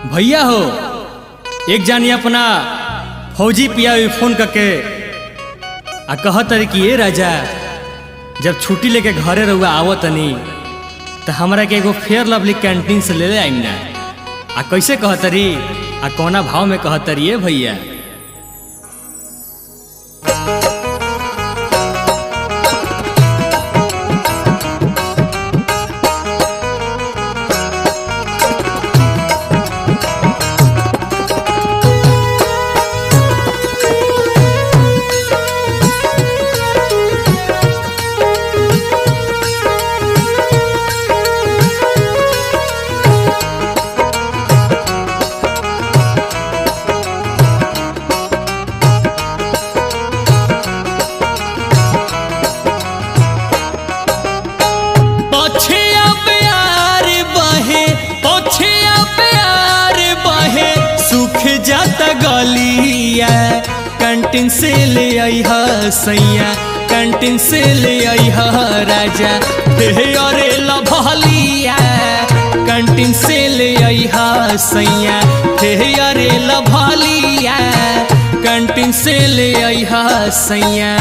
भैया हो एक जानी अपना फौजी पिया फोन करके आ कहत कि ये राजा जब छुट्टी लेके घरे रहुआ आवत तनी तो हमरा के एगो फेयर लवली कैंटीन से ले आइम ना। आ कैसे कहतरी आ कौना भाव में कहतरी ये भैया। जाता गलिया कैंटीन से ले आई सैया, कैंटीन से ले आई राजा अरे लभलिया कैंटीन से ले आई सैया अरे लभलिया कैंटीन से ले आई सैया।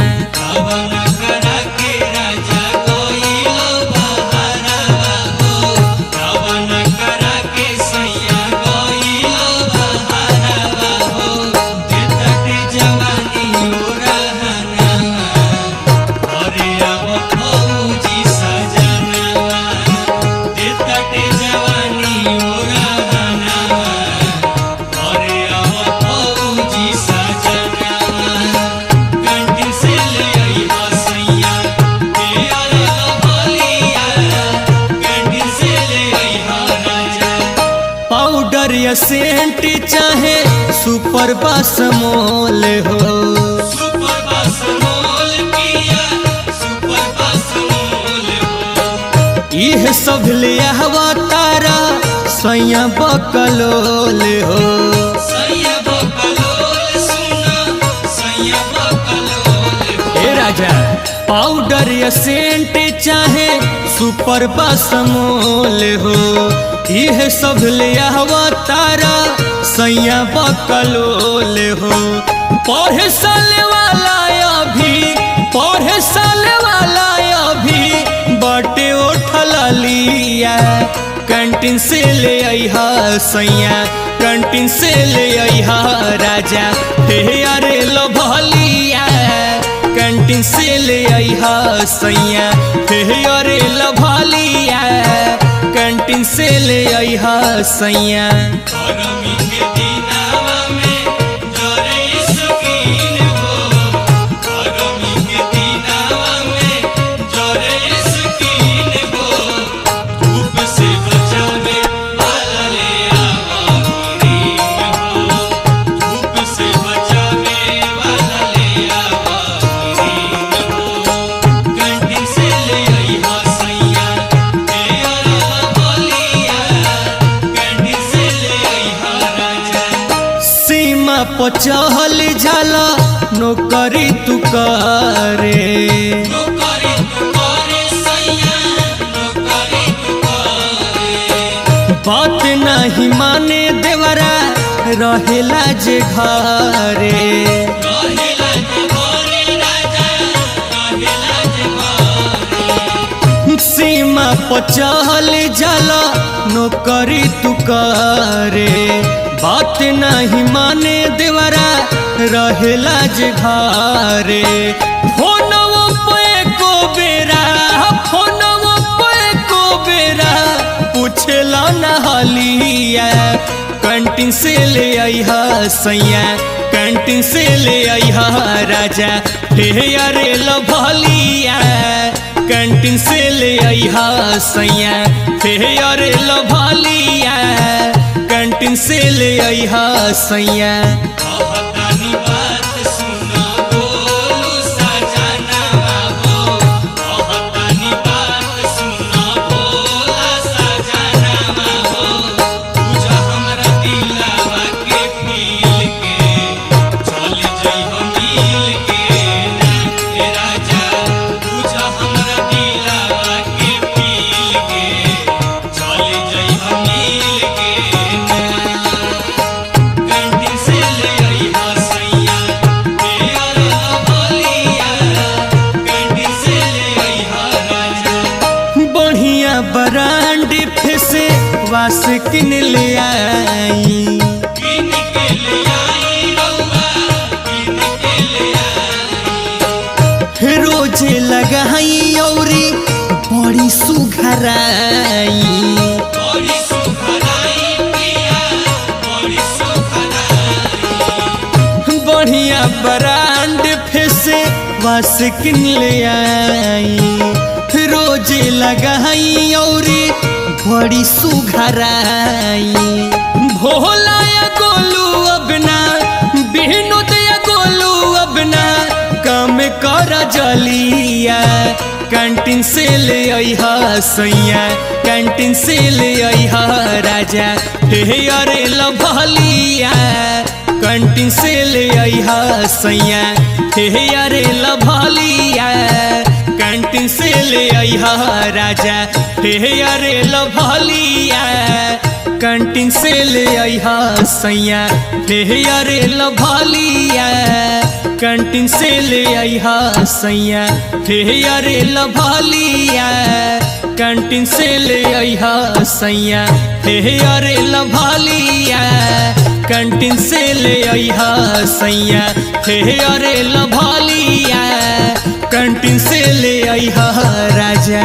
सेंट चाहे सुपर बासमोल हो, सुपर बासमोल पिया सुपर बासमोल हो, यह सब ले हवा तारा सैया बकलोल हो, सैया बकलोल सुना सैया बकलोल हो। ए राजा पाउडर या सेंट चाहे सुपर बासमोल हो, यह सब ले हवा तारा सैया बकलोल हो। पढ़े साले वाला अभी पढ़े साले वाला अभी बटे उठल लिया कैंटीन से ले आई सैया, कैंटीन से ले आई राजा अरे लभलिया कैंटीन से ले आई सैया अरे लभलिया कैंटीन से ले आई सैया। चहल जाला नौकरी तू करे, नौकरी तू करे सैया नौकरी तू करे, बात नहीं माने देवरा रहेला जे घरे, रहेला जे घरे राजा रहेला जे घरे। सीमा पर चहल जाला नौकरी तू करे, बात नहीं माने देवरा रहेला जे घरे। फोनवो पे को बेरा फोनवो पे को बेरा पूछेला न हलिया कैंटीन से ले आई सैया, कैंटीन से ले आई राजा अरे लभलिया कैंटीन से ले आई सैया अरे लभलिया कैंटीन से ले आई सैया। वास किन ले आई। रोजे लगाई औरी बड़ी सुघराई। बढ़िया ब्रांड फेसे वास किन ले आई। रोजे लगाई औरी बड़ी सुघराई। भोला या गोलू अबना बिहनुद या गोलू अबना काम कर जलिया। कैंटीन से ले अइहा सैया, कैंटीन से ले अइहा राजा, हे अरे लभलिया। कैंटीन से ले अइहा सैया, हे अरे लभलिया। कैंटीन से ले अइहा राजा, हे अरे लभलिया। कैंटीन से ले अइहा सैया, हे अरे लभलिया। कैंटीन से ले अइहा सैया, हे अरे लभलिया। कैंटीन से ले अइहा सैया, हे अरे लभलिया। कैंटीन से ले अइहा सैया, हे अरे लभलिया। कैंटीन से ले अइहा राजा।